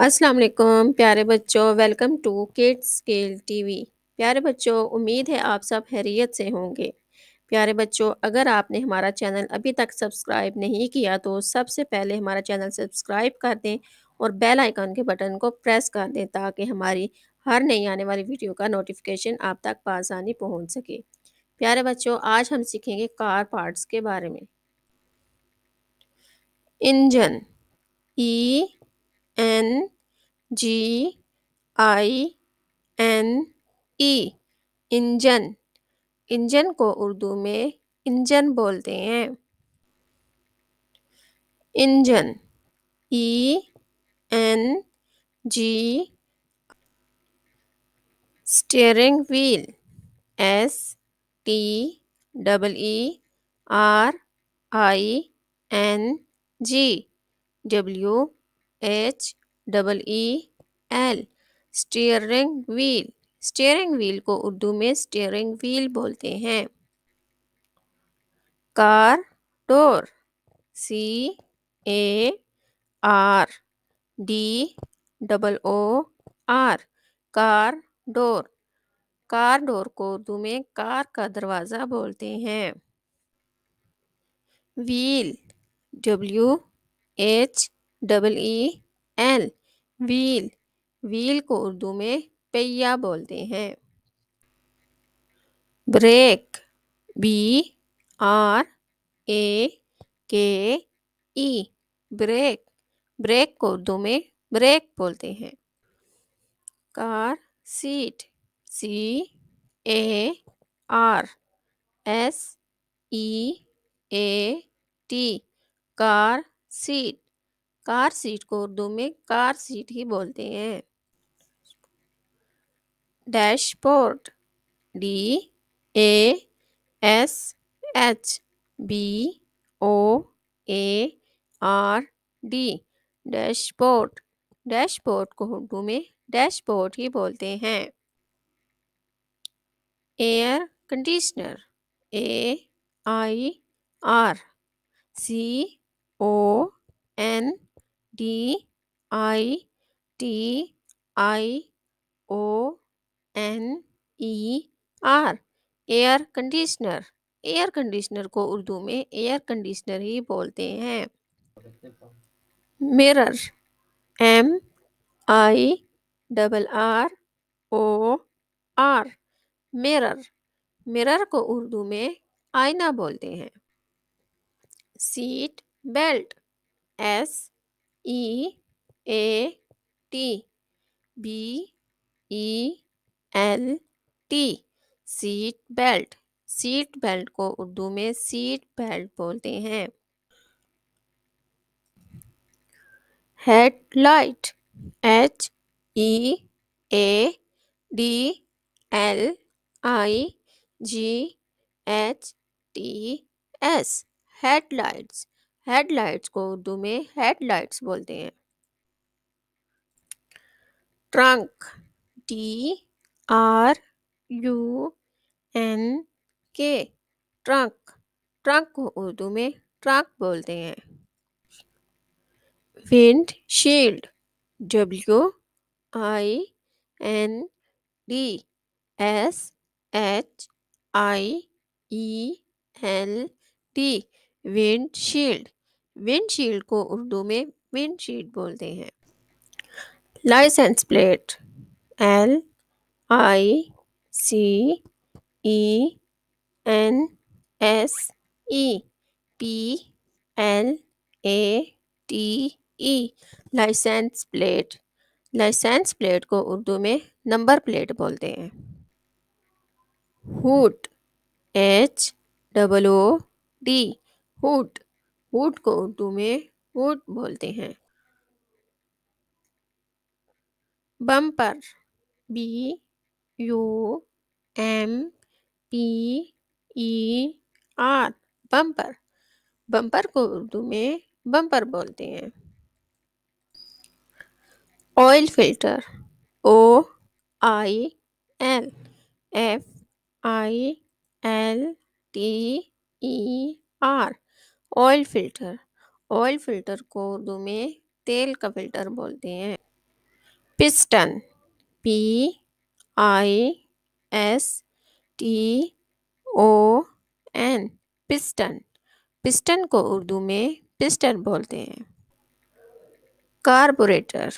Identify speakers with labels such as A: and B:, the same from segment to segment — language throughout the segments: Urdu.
A: السلام علیکم پیارے بچوں، welcome to kids skill TV. پیارے بچوں، امید ہے آپ سب خیریت سے ہوں گے۔ پیارے بچوں، اگر آپ نے ہمارا چینل ابھی تک سبسکرائب نہیں کیا تو سب سے پہلے ہمارا چینل سبسکرائب کر دیں اور بیل آئیکن کے بٹن کو پریس کر دیں تاکہ ہماری ہر نئی آنے والی ویڈیو کا نوٹیفیکیشن آپ تک بآسانی پہنچ سکے۔ پیارے بچوں، آج ہم سیکھیں گے کار پارٹس کے بارے میں۔ Engine, E N G I N E, engine. Engine کو اردو میں انجن بولتے ہیں۔ Engine, E N G, steering wheel, S T double E R I N G, W H double E L, steering wheel. Steering wheel کو اردو میں اسٹیئرنگ وہیل بولتے ہیں۔ Car door, C A R D double O R, car door. Car door کو اردو میں کار کا دروازہ بولتے ہیں۔ Wheel, W H double E L, wheel. Wheel کو اردو میں پہیہ بولتے ہیں۔ بریک، بی آر اے کے ای، بریک۔ بریک کو اردو میں بریک بولتے ہیں۔ Car seat, C A R S E A T, car seat. Car seat کو اردو میں کار سیٹ ہی بولتے ہیں۔ Dashboard, D A S H B O A R D, dashboard. Dashboard کو اردو میں ڈیش بورڈ ہی بولتے ہیں۔ Air conditioner, A I R C O N D I T I O N E R, air conditioner. Air conditioner کو اردو میں ایئر کنڈیشنر ہی بولتے ہیں۔ Mirror, M I double R O R, mirror. Mirror کو اردو میں آئینہ بولتے ہیں۔ Seat belt, S E A T B E L T, seat belt. Seat belt کو اردو میں سیٹ بیلٹ بولتے ہیں۔ Head light, H E A D L I G H T S, head lights. Head lights کو اردو میں ہیڈ لائٹس بولتے ہیں۔ Trunk, T R U N کے، ٹرنک۔ ٹرنک کو اردو میں ٹرنک بولتے ہیں۔ Windshield, W I N D S H I E L D, windshield. Windshield کو اردو میں ونڈ شیلڈ بولتے ہیں۔ License plate, L I C E N S E P L A T E, license plate. License plate کو اردو میں نمبر پلیٹ بولتے ہیں۔ Hood, H double O D, hood. Hood کو اردو میں ہوڈ بولتے ہیں۔ Bumper, B U M P E R, bumper. Bumper کو اردو میں بمپر بولتے ہیں۔ Oil filter, O I L F I L T E R, oil filter. Oil filter کو اردو میں تیل کا فلٹر بولتے ہیں۔ پسٹن PISTON پسٹن پسٹن کو اردو میں پسٹن بولتے ہیں۔ کاربوریٹر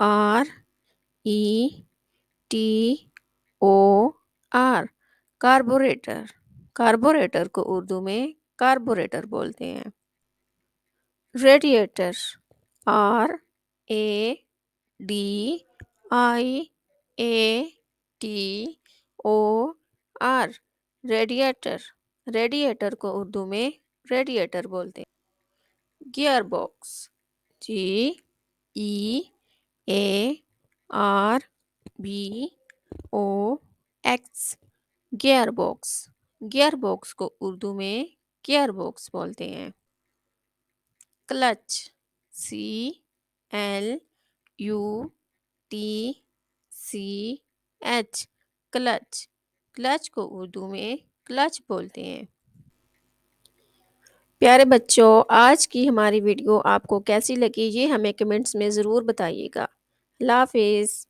A: CARBORETOR کاربوریٹر کاربوریٹر کو اردو میں کاربوریٹر بولتے ہیں۔ ریڈیٹر RADIATOR ریڈیٹر ریڈیٹر کو اردو میں ریڈیٹر بولتے ہیں۔ Gear box GEARBOX gear box gear box کو اردو میں گیئر باکس بولتے ہیں۔ کلچ CLUTCH کلچ کلچ کو اردو میں کلچ بولتے ہیں۔ پیارے بچوں، آج کی ہماری ویڈیو آپ کو کیسی لگی یہ ہمیں کمنٹس میں ضرور بتائیے گا۔ اللہ حافظ۔